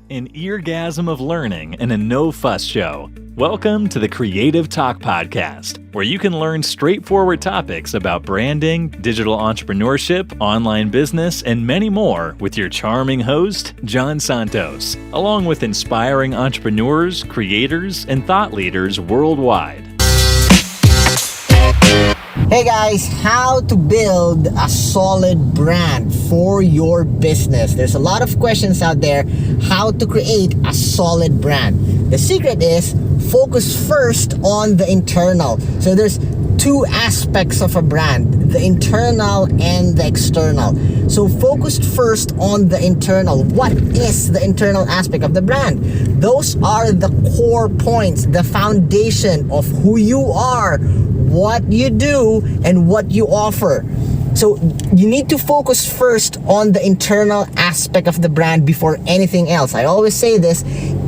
An eargasm of learning and a no-fuss show. Welcome to the Creative Talk Podcast, where you can learn straightforward topics about branding, digital entrepreneurship, online business, and many more with your charming host, John Santos, along with inspiring entrepreneurs, creators, and thought leaders worldwide. Hey guys, how to build a solid brand for your business. There's a lot of questions out there how to create a solid brand. The secret is focus first on the internal. So there's two aspects of a brand, the internal and the external. So focus first on the internal. What is the internal aspect of the brand? Those are the core points, the foundation of who you are, what you do, and what you offer. So you need to focus first on the internal aspect of the brand before anything else. I always say this,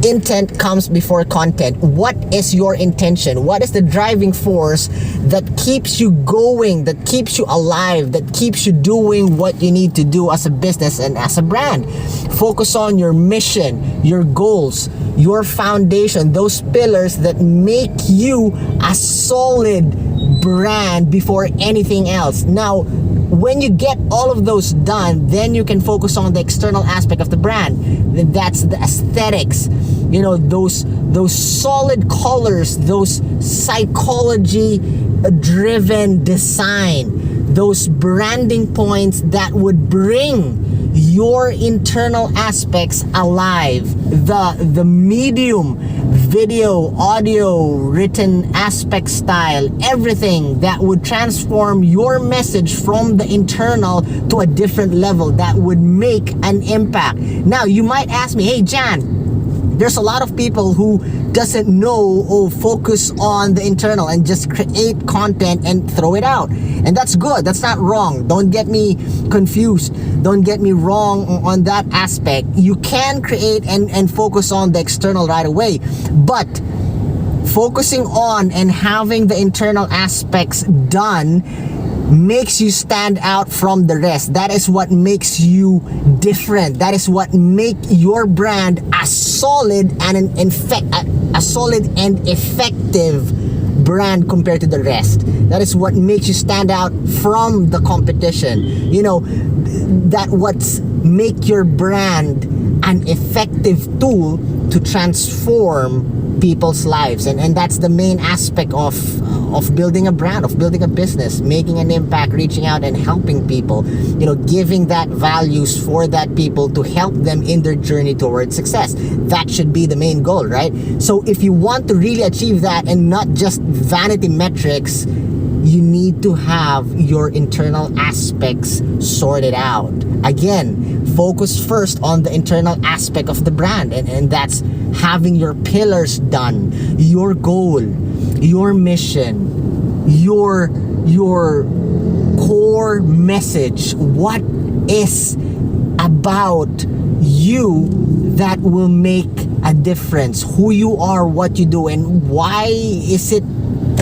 intent comes before content. What is your intention? What is the driving force that keeps you going, that keeps you alive, that keeps you doing what you need to do as a business and as a brand? Focus on your mission, your goals, your foundation, those pillars that make you a solid brand before anything else. Now, when you get all of those done, then you can focus on the external aspect of the brand. That's the aesthetics. You know, those solid colors, those psychology-driven design, those branding points that would bring your internal aspects alive. The medium, video, audio, written aspect style, everything that would transform your message from the internal to a different level that would make an impact. Now, you might ask me, hey, Jan, there's a lot of people who doesn't know or focus on the internal and just create content and throw it out. And that's good. That's not wrong. Don't get me confused. Don't get me wrong on that aspect. You can create and focus on the external right away. But focusing on and having the internal aspects done makes you stand out from the rest. That is what makes you different. That is what makes your brand a solid and a solid and effective brand compared to the rest. That is what makes you stand out from the competition. You know, that what's make your brand an effective tool to transform people's lives, and that's the main aspect of building a brand, of building a business, making an impact, reaching out and helping people, you know, giving that values for that people to help them in their journey towards success. That should be the main goal, right? So if you want to really achieve that and not just vanity metrics, you need to have your internal aspects sorted out. Again, focus first on the internal aspect of the brand, and that's having your pillars done, your goal, your mission, your core message. What is about you that will make a difference? Who you are, what you do, and why is it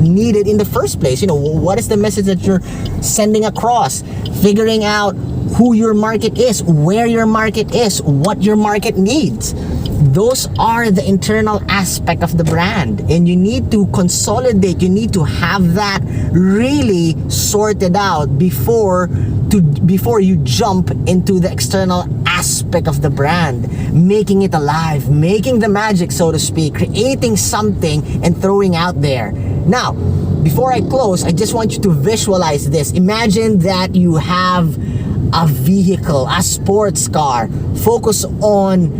needed in the first place? You know, what is the message that you're sending across? Figuring out who your market is, where your market is, what your market needs. Those are the internal aspect of the brand, and you need to consolidate. You need to have that really sorted out before you jump into the external aspect of the brand, making it alive, making the magic, so to speak, creating something and throwing out there. Now, before I close, I just want you to visualize this. Imagine that you have a vehicle, a sports car. Focus on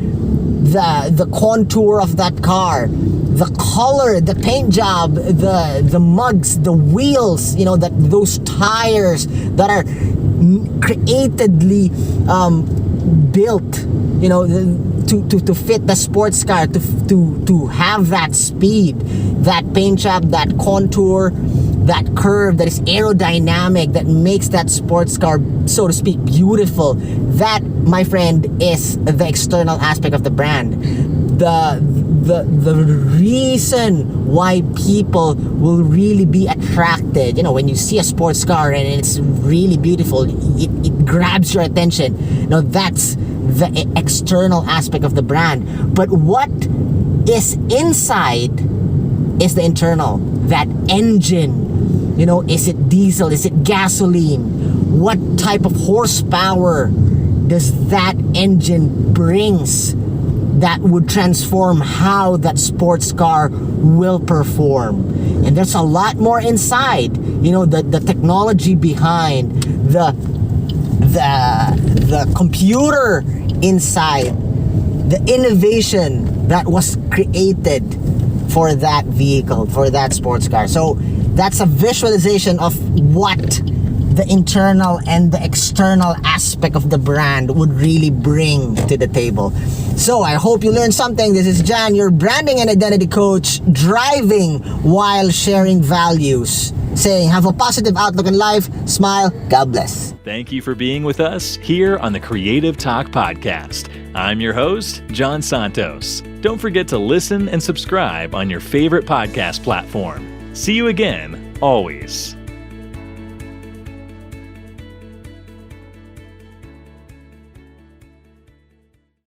the contour of that car, the color, the paint job, the mugs, the wheels, you know, that those tires that are creatively built, you know, to fit the sports car, to have that speed, that paint job, that contour, that curve that is aerodynamic, that makes that sports car, so to speak, beautiful. That, my friend, is the external aspect of the brand. The reason why people will really be attracted, you know, when you see a sports car and it's really beautiful, it grabs your attention. You know, that's the external aspect of the brand. But what is inside is the internal, that engine. You know, is it diesel? Is it gasoline? What type of horsepower does that engine brings that would transform how that sports car will perform? And there's a lot more inside. You know, the technology behind, the computer inside, the innovation that was created for that vehicle, for that sports car. So that's a visualization of what the internal and the external aspect of the brand would really bring to the table. So I hope you learned something. This is Jan, your branding and identity coach, driving while sharing values, saying have a positive outlook in life, smile, God bless. Thank you for being with us here on the Creative Talk Podcast. I'm your host, John Santos. Don't forget to listen and subscribe on your favorite podcast platform. See you again, always.